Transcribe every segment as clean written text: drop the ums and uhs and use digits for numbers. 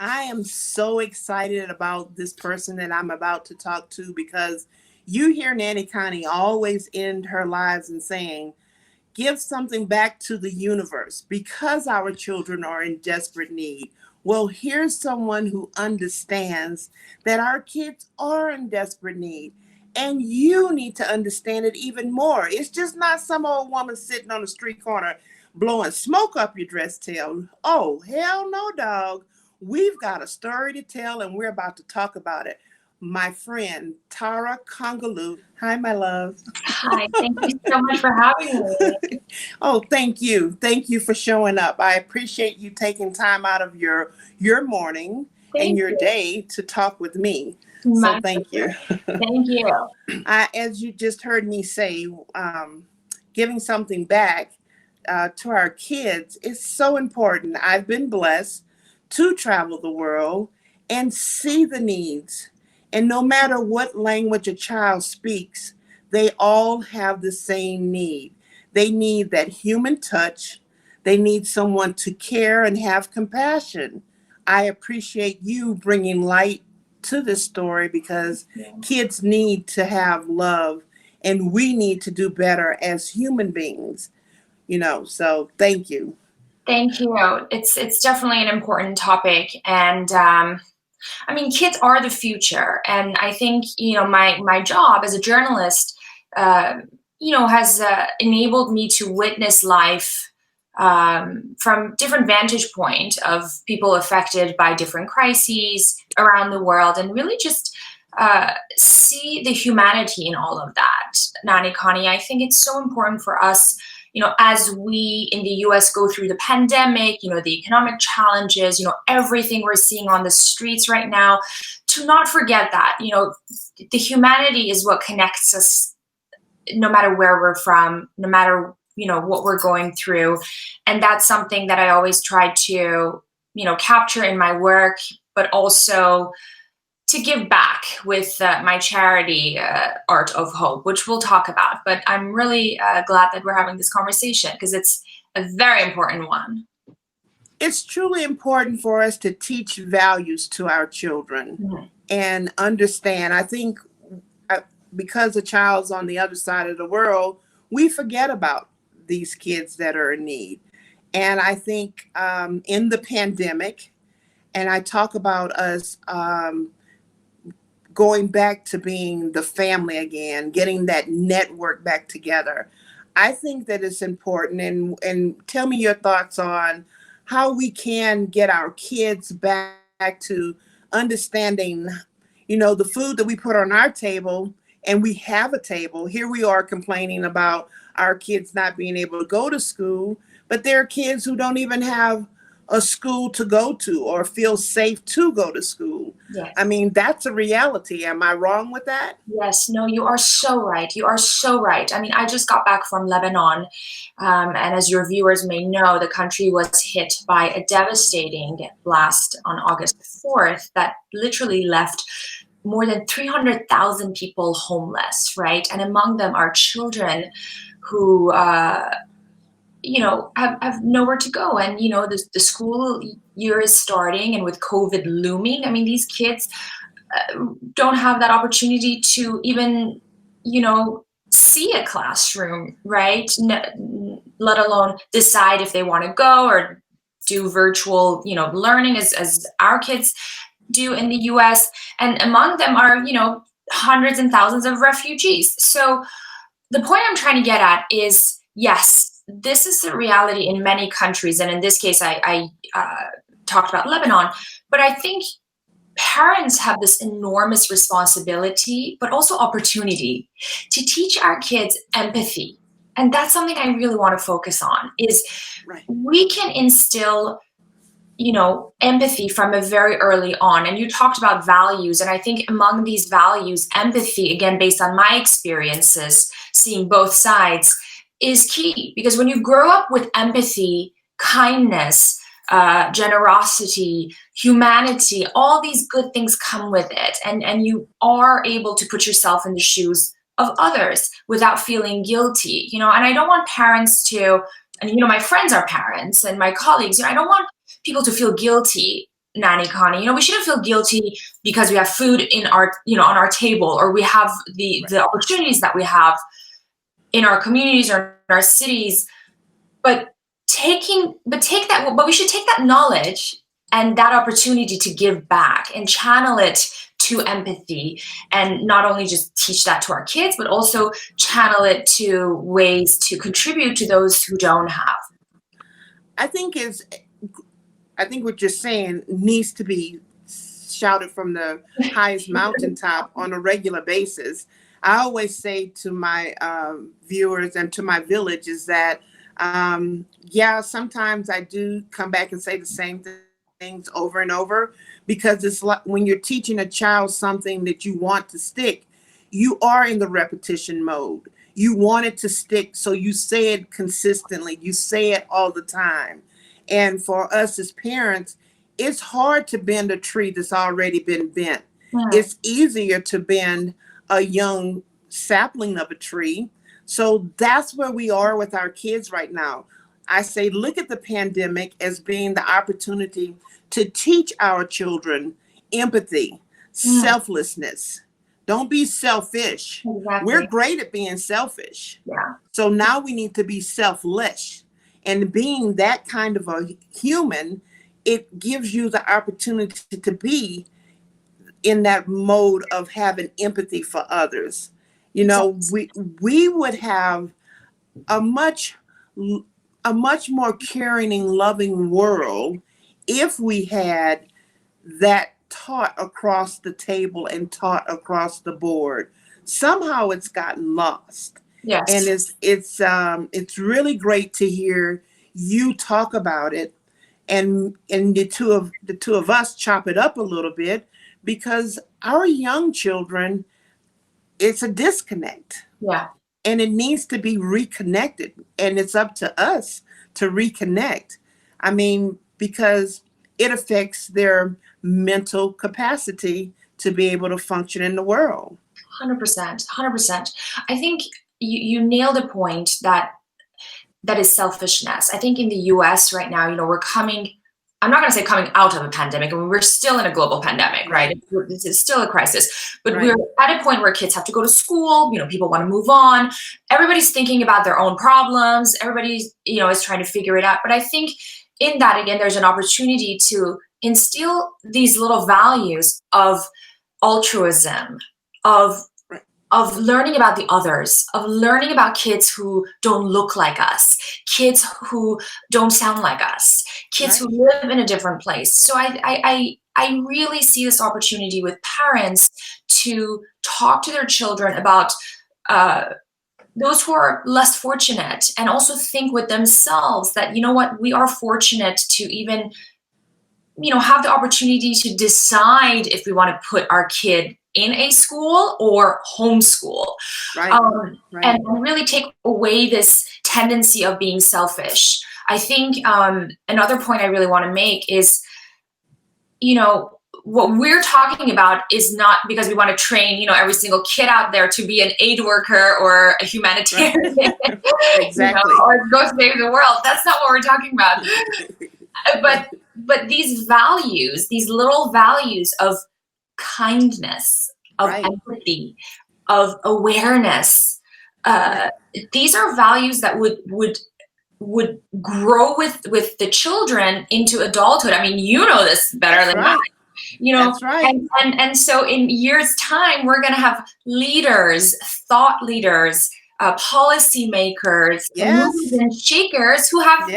I am so excited about this person that I'm about to talk to because you hear Nanny Connie always end her lives in saying, give something back to the universe because our children are in desperate need. Well, here's someone who understands that our kids are in desperate need. And you need to understand it even more. It's just not some old woman sitting on the street corner blowing smoke up your dress tail. Oh, hell no, dog. We've got a story to tell and we're about to talk about it. My friend Tara Kangarloo. Hi, my love. Hi, thank you so much for having me. Oh, thank you. Thank you for showing up. I appreciate you taking time out of your morning and Thank your you. day to talk with me. So My thank you. pleasure. Thank you. As you just heard me say, giving something back to our kids is so important. I've been blessed to travel the world and see the needs. And no matter what language a child speaks, they all have the same need. They need that human touch. They need someone to care and have compassion. I appreciate you bringing light to this story because kids need to have love and we need to do better as human beings, so thank you. Thank you. It's definitely an important topic, and I mean, kids are the future, and I think my job as a journalist, uh, has enabled me to witness life from different vantage point of people affected by different crises around the world, and really just see the humanity in all of that. Nani Connie, I think it's so important for us, as we in the US go through the pandemic, the economic challenges, everything we're seeing on the streets right now, to not forget that, the humanity is what connects us no matter where we're from, no matter, what we're going through. And that's something that I always try to, capture in my work, but also to give back with my charity, Art of Hope, which we'll talk about. But I'm really glad that we're having this conversation because it's a very important one. It's truly important for us to teach values to our children Mhm. and understand. I think uh, because a child's on the other side of the world, we forget about these kids that are in need. And I think in the pandemic, and I talk about us going back to being the family again, getting that network back together. I think that it's important, and tell me your thoughts on how we can get our kids back to understanding, the food that we put on our table, and we have a table. Here we are complaining about our kids not being able to go to school, but there are kids who don't even have a school to go to or feel safe to go to school. I Yes. mean, that's a reality. Am I wrong with that? Yes, no, you are so right. You are so right. I mean, I just got back from Lebanon, and as your viewers may know, the country was hit by a devastating blast on August 4th that literally left more than 300,000 people homeless, right? And among them are children who, have nowhere to go. And, the school year is starting, and with COVID looming, I mean, these kids don't have that opportunity to even, see a classroom, right? Let alone decide if they want to go or do virtual, learning as our kids do in the US. And among them are, hundreds and thousands of refugees. So the point I'm trying to get at is yes, this is the reality in many countries. And in this case, I talked about Lebanon, but I think parents have this enormous responsibility, but also opportunity to teach our kids empathy. And that's something I really want to focus on is Right. we can instill, empathy from a very early on. And you talked about values. And I think among these values, empathy, again, based on my experiences, seeing both sides, is key. Because when you grow up with empathy, kindness, generosity, humanity, all these good things come with it. And you are able to put yourself in the shoes of others without feeling guilty, and I don't want parents to, and my friends are parents and my colleagues, I don't want people to feel guilty Nanny Connie. We shouldn't feel guilty because we have food in our, on our table, or we have the opportunities that we have in our communities or in our cities. But we should take that knowledge and that opportunity to give back and channel it to empathy, and not only just teach that to our kids, but also channel it to ways to contribute to those who don't have. I think what you're saying needs to be shouted from the highest mountaintop on a regular basis. I always say to my viewers and to my village is that, yeah, sometimes I do come back and say the same things over and over, because it's like when you're teaching a child something that you want to stick, you are in the repetition mode. You want it to stick, so you say it consistently. You say it all the time. And for us as parents, it's hard to bend a tree that's already been bent. Yeah. It's easier to bend a young sapling of a tree. So that's where we are with our kids right now. I say, look at the pandemic as being the opportunity to teach our children empathy, selflessness. Don't be selfish. Exactly. We're great at being selfish. Yeah. So now we need to be selfless. And being that kind of a human, it gives you the opportunity to be in that mode of having empathy for others. We would have a much more caring and loving world if we had that taught across the table and taught across the board. Somehow it's gotten lost. Yes. And it's really great to hear you talk about it, and the two of us chop it up a little bit, because our young children, it's a disconnect. Yeah. And it needs to be reconnected, and it's up to us to reconnect. I mean, because it affects their mental capacity to be able to function in the world. 100%. 100%. I think you nailed a point that is selfishness. I think in the US right now, we're I'm not going to say coming out of a pandemic. I mean, we're still in a global pandemic, right? It's still a crisis, but we're at a point where kids have to go to school. People want to move on. Everybody's thinking about their own problems. Everybody's, is trying to figure it out. But I think in that, again, there's an opportunity to instill these little values of altruism, of learning about the others, of learning about kids who don't look like us, kids who don't sound like us, kids who live in a different place. So I really see this opportunity with parents to talk to their children about those who are less fortunate, and also think with themselves that, we are fortunate to even, have the opportunity to decide if we want to put our kid in a school or homeschool. And really take away this tendency of being selfish. I think another point I really want to make is, what we're talking about is not because we want to train, every single kid out there to be an aid worker or a humanitarian, Exactly. or go save the world. That's not what we're talking about. But these values, these little values of kindness, of empathy, of awareness, these are values that would grow with the children into adulthood. I mean, this better than I. That's right. And so in years' time, we're going to have leaders, thought leaders, policymakers, and shakers who have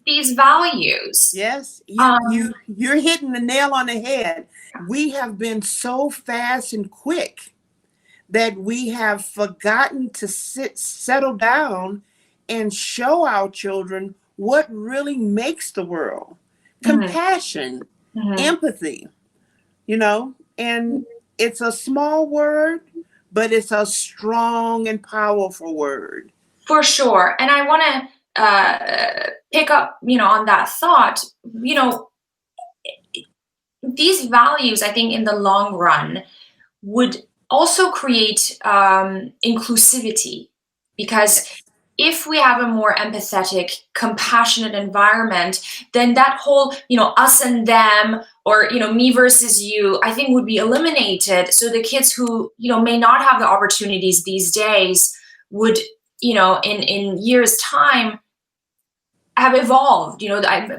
these values. Yes, you're hitting the nail on the head. We have been so fast and quick that we have forgotten to settle down and show our children what really makes the world. Compassion, empathy, and it's a small word, but it's a strong and powerful word. For sure. And I want to pick up, on that thought. These values, I think, in the long run, would also create inclusivity, because if we have a more empathetic, compassionate environment, then that whole, us and them, or, me versus you, I think would be eliminated. So the kids who, may not have the opportunities these days would, in years' time, have evolved.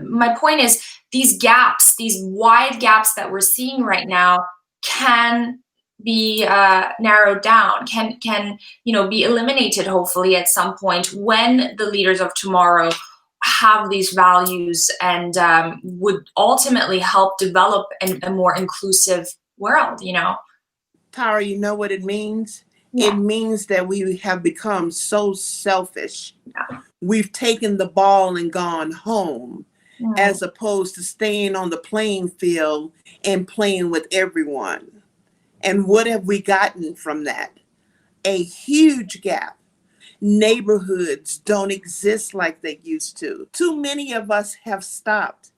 My point is, these gaps, these wide gaps that we're seeing right now, can be narrowed down, can be eliminated, hopefully at some point, when the leaders of tomorrow have these values, and would ultimately help develop a more inclusive world. Tara, you know what it means? It Yeah. means that we have become so selfish. Yeah. We've taken the ball and gone home, Mm. as opposed to staying on the playing field and playing with everyone. And what have we gotten from that? A huge gap. Neighborhoods don't exist like they used to. Too many of us have stopped,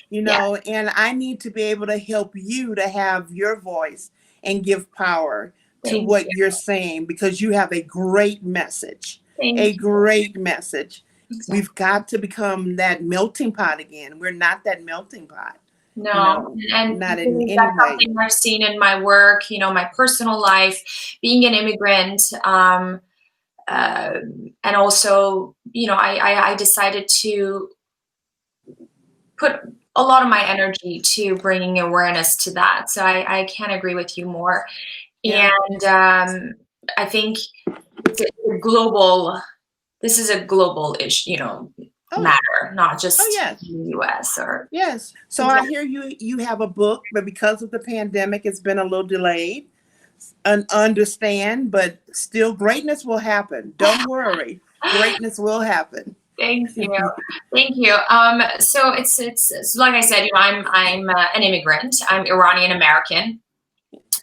Yeah. and I need to be able to help you to have your voice and give power to Thank what you. you're saying, because you have a great message. Thank A you. great message. Exactly. We've got to become that melting pot again. We're not that melting pot, No, and not in really any that's way. something I've seen in my work, my personal life, being an immigrant, uh, and also, I decided to put a lot of my energy to bringing awareness to that. So I can't agree with you more. Yeah. And I think it's a global. This is a global issue, Oh, matter, not oh just yes. in the U.S. or. Yes. So I Exactly. hear you have a book, but because of the pandemic, it's been a little delayed. Understand, but still greatness will happen. Don't worry. Greatness will happen. Thank you. Thank you. So it's like I said, I'm an immigrant. I'm Iranian American,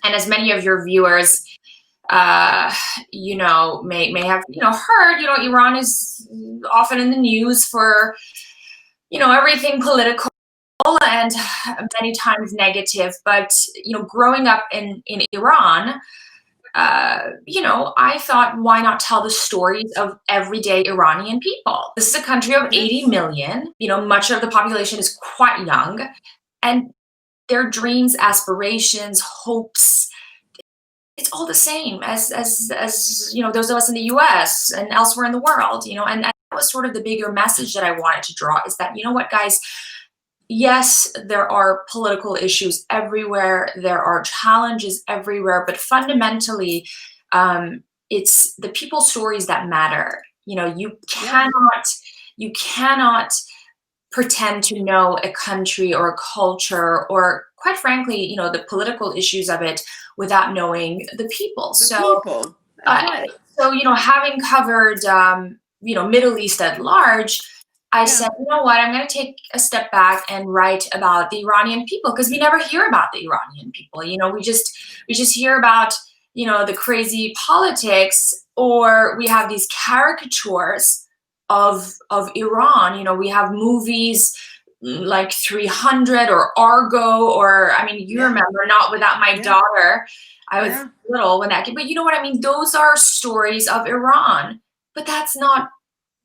and as many of your viewers, may have heard, Iran is often in the news for everything political and many times negative. But growing up in Iran, I thought, why not tell the stories of everyday Iranian people? This is a country of 80 Yes. million. Much of the population is quite young, and their dreams, aspirations, hopes, it's all the same as those of us in the US and elsewhere in the world, and that was sort of the bigger message that I wanted to draw, is that, what, guys, yes, there are political issues everywhere, there are challenges everywhere, but fundamentally, it's the people stories that matter. Yes. You cannot pretend to know a country or a culture, or quite frankly, the political issues of it, without knowing the people. The So, people. That's uh, right. having covered, Middle East at large, I Yeah. said, you know what, I'm going to take a step back and write about the Iranian people, because we never hear about the Iranian people. We just hear about, the crazy politics, or we have these caricatures of Iran. We have movies like 300 or Argo, or, I mean, you Yeah. remember Not Without My Yeah. Daughter. I was Yeah. little when that came, but you know what I mean? Those are stories of Iran, but that's not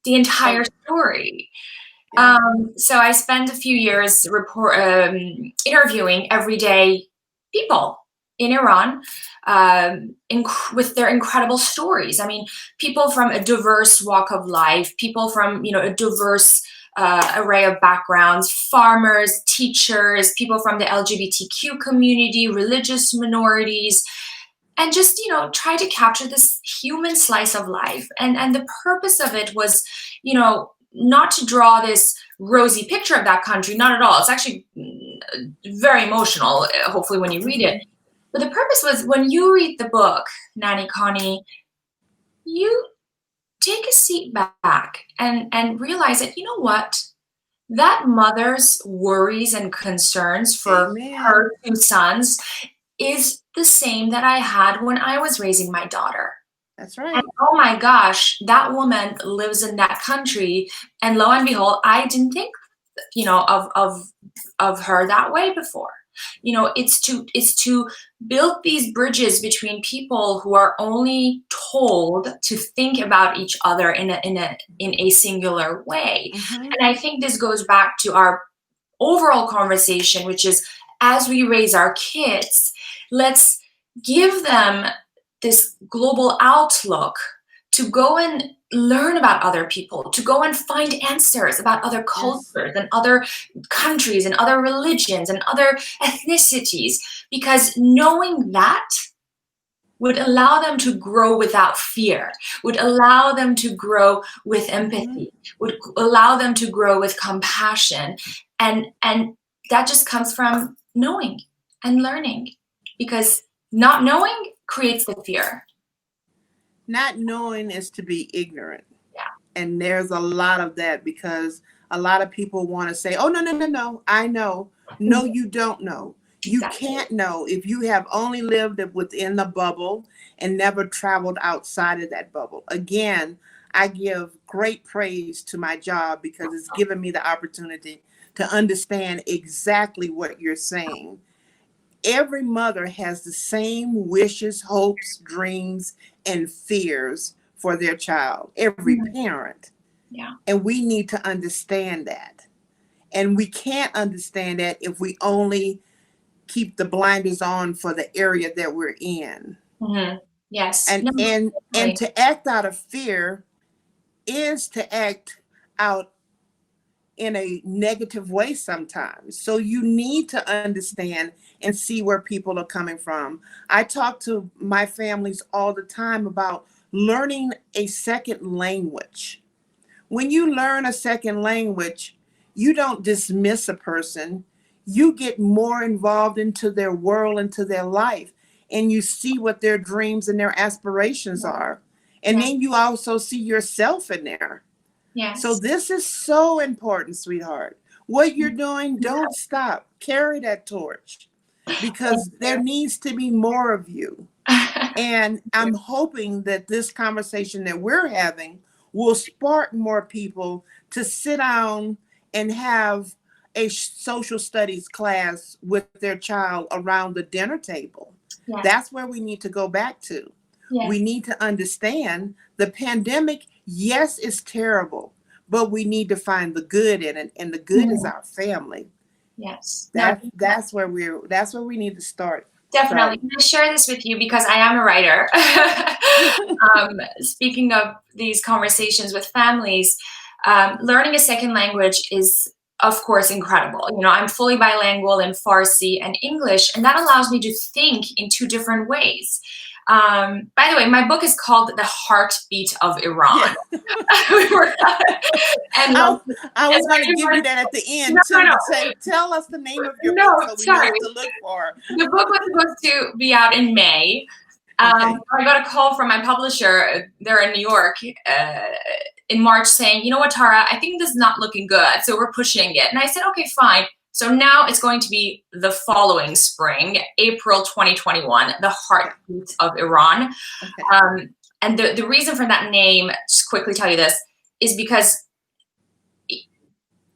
the entire Oh, story. yeah. So I spent a few years interviewing everyday people in Iran, with their incredible stories. I mean, people from a diverse walk of life, people from a diverse array of backgrounds, farmers, teachers, people from the LGBTQ community, religious minorities, and just try to capture this human slice of life. And the purpose of it was, not to draw this rosy picture of that country, not at all. It's actually very emotional, hopefully, when you read it. But the purpose was, when you read the book, Nanny Connie, you take a seat back and realize that, what, that mother's worries and concerns for Amen. her two sons is the same that I had when I was raising my daughter. That's And right. oh my gosh, that woman lives in that country. And lo and behold, I didn't think, of her that way before. It's to build these bridges between people who are only told to think about each other in a singular way. Mm-hmm. And I think this goes back to our overall conversation, which is, as we raise our kids, let's give them this global outlook to go and learn about other people, to go and find answers about other Yes. cultures and other countries and other religions and other ethnicities, because knowing that would allow them to grow without fear, would allow them to grow with Mm-hmm. empathy, would allow them to grow with compassion. And that just comes from knowing and learning, because not knowing creates the fear. Not knowing is to be ignorant. Yeah. And there's a lot of that because a lot of people want to say, oh, no, no, no, no, I know. No, you don't know. You Exactly. can't know if you have only lived within the bubble and never traveled outside of that bubble. Again, I give great praise to my job because it's given me the opportunity to understand exactly what you're saying. Every mother has the same wishes, hopes, dreams, and fears for their child, every Mhm. parent. Yeah. And we need to understand that. And we can't understand that if we only keep the blinders on for the area that we're in. Hmm. Yes. And No, and and definitely. to act out of fear is to act out in a negative way sometimes. So you need to understand and see where people are coming from. I talk to my families all the time about learning a second language. When you learn a second language, you don't dismiss a person. You get more involved into their world, into their life, and you see what their dreams and their aspirations are. And Yeah. then you also see yourself in there. So Yes. this is so important, sweetheart. What you're doing, don't stop. Carry that torch Thank because there you. needs to be more of you. And I'm hoping that this conversation that we're having will spark more people to sit down and have a social studies class with their child around the dinner table. Yes. That's where we need to go back to. Yes. We need to understand the pandemic, yes, is terrible, but we need to find the good in it, and the good is Mhm. our family. Yes. No, That's where we need to start. definitely. Start. And I share this with you because I am a writer. Speaking of these conversations with families, learning a second language is, of course, incredible. I'm fully bilingual in Farsi and English, and that allows me to think in two different ways. By the way, my book is called The Heartbeat of Yeah. Iran. and I, I and was going to give you that at the no, end no, too, no, to say, tell us the name of your no, book so we know sorry. what to look for. The book was supposed to be out in May. Okay. I got a call from my publisher there in New York in March saying, you know what, Tara, I think this is not looking good, so we're pushing it. And I said, okay, fine. So now it's going to be the following spring, April 2021, The Heartbeat of Iran. Okay. And the reason for that name, just quickly tell you this, is because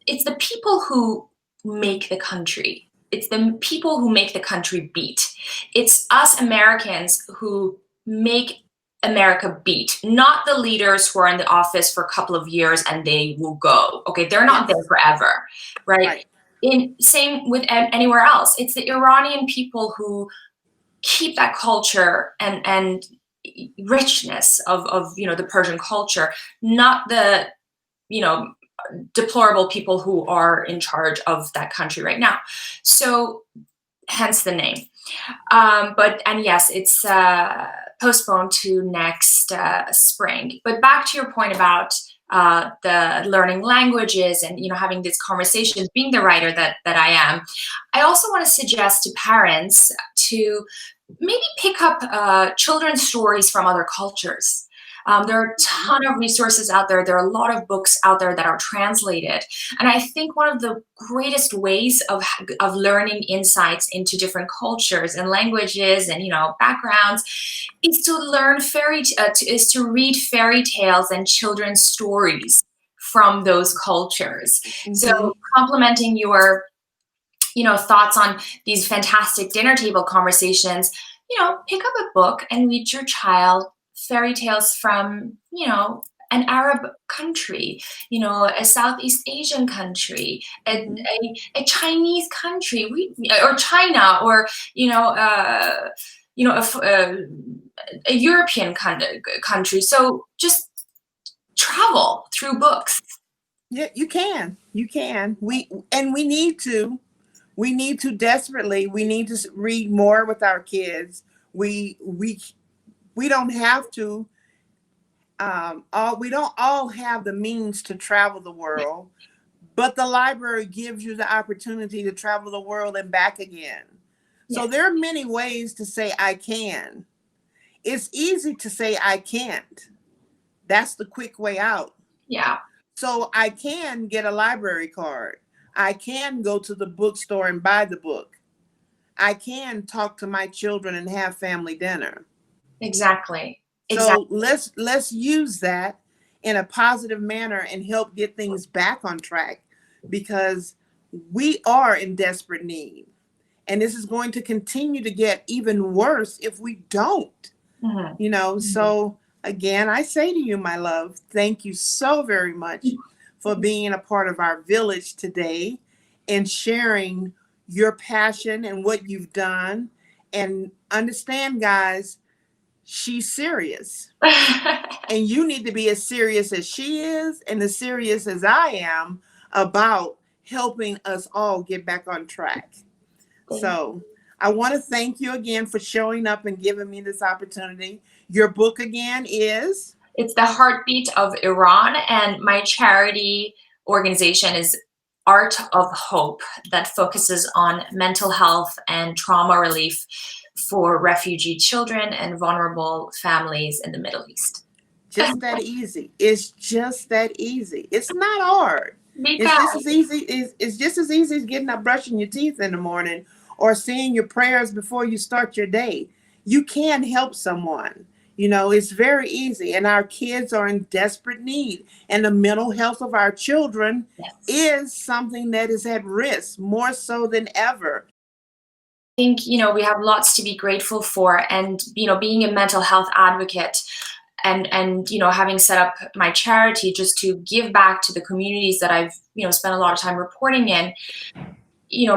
it's the people who make the country. It's the people who make the country beat. It's us Americans who make America beat, not the leaders who are in the office for a couple of years and they will go. Okay, they're not there Yes. forever, right? Right. In same with anywhere else. It's the Iranian people who keep that culture and richness of the Persian culture, not the you know deplorable people who are in charge of that country right now. So hence the name. And yes, it's postponed to next spring. But back to your point about the learning languages and having these conversations, being the writer that I am, I also want to suggest to parents to maybe pick up children's stories from other cultures. There are a ton of resources out there. There are a lot of books out there that are translated. And I think one of the greatest ways of learning insights into different cultures and languages and backgrounds is to learn is to read fairy tales and children's stories from those cultures. Mm-hmm. So complementing your thoughts on these fantastic dinner table conversations, pick up a book and read your child fairy tales from, an Arab country, a Southeast Asian country, Mhm. a Chinese country, or China, or, a European country. So just travel through books. Yeah, you can. You can. We need to. We need to desperately. We need to read more with our kids. We don't have to. All we don't all have the means to travel the Yeah. world, but the library gives you the opportunity to travel the world and back again. So Yes. there are many ways to say I can. It's easy to say I can't. That's the quick way out. Yeah. So I can get a library card. I can go to the bookstore and buy the book. I can talk to my children and have family dinner. Exactly. So Exactly. let's use that in a positive manner and help get things back on track, because we are in desperate need. And this is going to continue to get even worse if we don't. Mhm. So again, I say to you, my love, thank you so very much for being a part of our village today and sharing your passion and what you've done. And understand, guys, she's serious. And you need to be as serious as she is and as serious as I am about helping us all get back on track. So I want to thank you again for showing up and giving me this opportunity. Your book again is? It's the heartbeat of Iran, and my charity organization is Art of Hope, that focuses on mental health and trauma relief for refugee children and vulnerable families in the Middle East. Just that easy. It's just that easy. It's not hard. It's Because just as easy. It's just as easy as getting up brushing your teeth in the morning or saying your prayers before you start your day. You can help someone. It's very easy. And our kids are in desperate need. And the mental health of our children yes. is something that is at risk more so than ever. I think, we have lots to be grateful for. And, being a mental health advocate, and having set up my charity just to give back to the communities that I've spent a lot of time reporting in,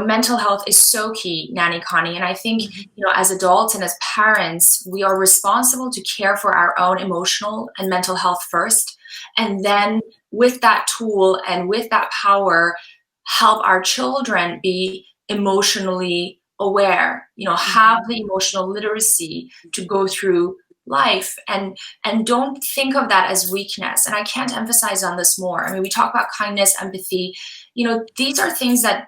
mental health is so key, Nanny Connie. And I think, as adults and as parents, we are responsible to care for our own emotional and mental health first. And then with that tool and with that power, help our children be emotionally aware, have the emotional literacy to go through life, and don't think of that as weakness. And I can't emphasize on this more. I mean, we talk about kindness, empathy, these are things that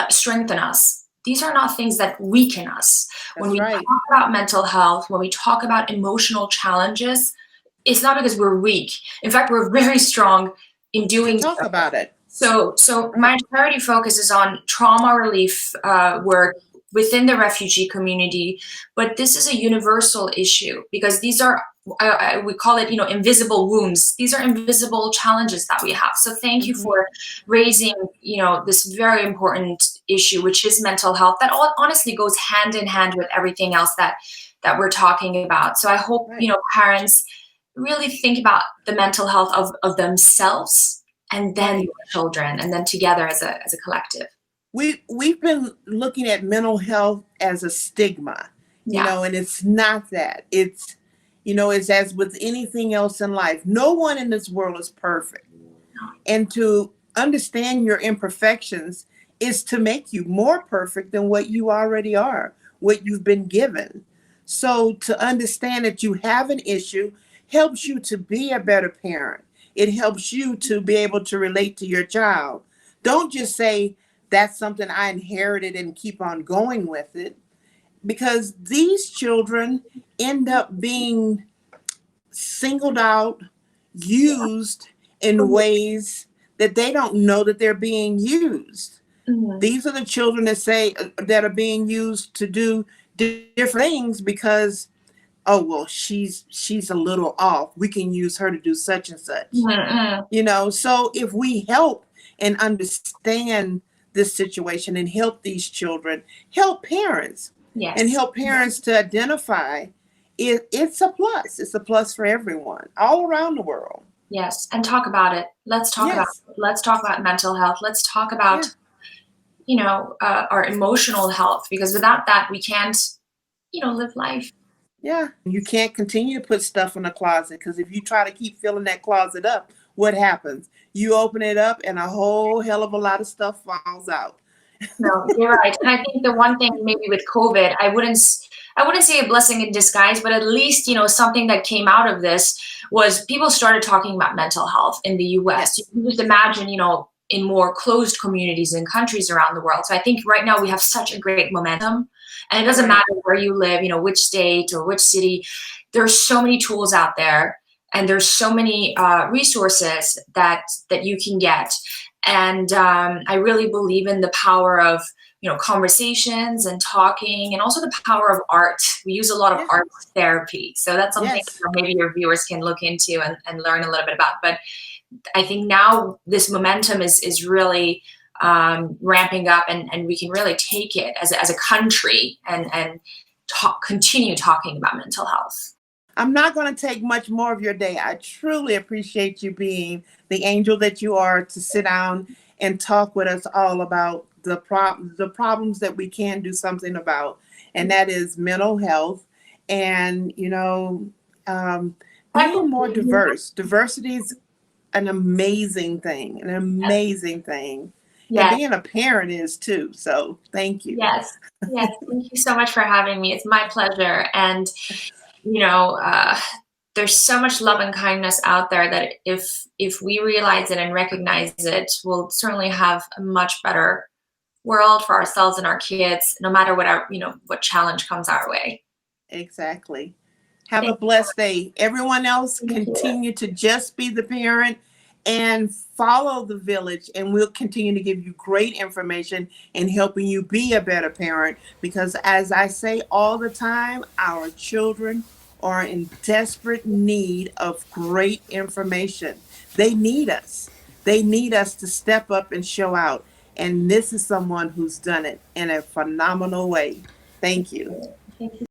strengthen us. These are not things that weaken us. When That's we right. talk about mental health, when we talk about emotional challenges, it's not because we're weak. In fact, we're very strong in To doing talk so. about it. So Right. my charity focuses on trauma relief work within the refugee community, but this is a universal issue because these are we call it invisible wounds. These are invisible challenges that we have. So thank you Mhm. for raising this very important issue, which is mental health. That honestly goes hand in hand with everything else that we're talking about. So I hope Right. parents really think about the mental health of themselves and then Right. your children, and then together as a collective. We've been looking at mental health as a stigma, Yeah. and it's not that. It's as with anything else in life. No one in this world is perfect. And to understand your imperfections is to make you more perfect than what you already are, what you've been given. So to understand that you have an issue helps you to be a better parent. It helps you to be able to relate to your child. Don't just say, that's something I inherited and keep on going with it, because these children end up being singled out, used in ways that they don't know that they're being used. Mhm. These are the children that are being used to do different things because, oh well, she's a little off. We can use her to do such and such. Mhm. So if we help and understand this situation and help these children, help parents, and Yes. help parents to identify it's a plus. It's a plus for everyone all around the world. Yes. And talk about it. Let's talk about Yes. it. Let's talk about mental health. Let's talk Yeah. about, our emotional health, because without that, we can't, live life. Yeah. You can't continue to put stuff in a closet because if you try to keep filling that closet up, what happens? You open it up and a whole hell of a lot of stuff falls out. No, you're right. And I think the one thing maybe with COVID, I wouldn't say a blessing in disguise, but at least, something that came out of this was people started talking about mental health in the US. You Yes. can just imagine, in more closed communities and countries around the world. So I think right now we have such a great momentum, and it doesn't Right. matter where you live, which state or which city. There's so many tools out there, and there's so many resources that you can get. And I really believe in the power of conversations and talking, and also the power of art. We use a lot of Yeah. art therapy, so that's something Yes. maybe your viewers can look into and learn a little bit about. But I think now this momentum is really ramping up, and we can really take it as a country and continue talking about mental health. I'm not going to take much more of your day. I truly appreciate you being the angel that you are to sit down and talk with us all about the problems that we can do something about, and that is mental health and um, being more diverse. Diversity is an amazing thing, an amazing thing, and Yes. being a parent is too. So thank you. Yes. Yes. Thank you so much for having me. It's my pleasure. And, you know, uh, there's so much love and kindness out there that if we realize it and recognize it, we'll certainly have a much better world for ourselves and our kids, no matter what challenge comes our way. Exactly. Have a Thank you. blessed day. Everyone else, Thank you. continue to just be the parent and follow the village, and we'll continue to give you great information and helping you be a better parent. Because, as I say all the time, our children are in desperate need of great information. They need us. They need us to step up and show out. And this is someone who's done it in a phenomenal way. Thank you. Thank you.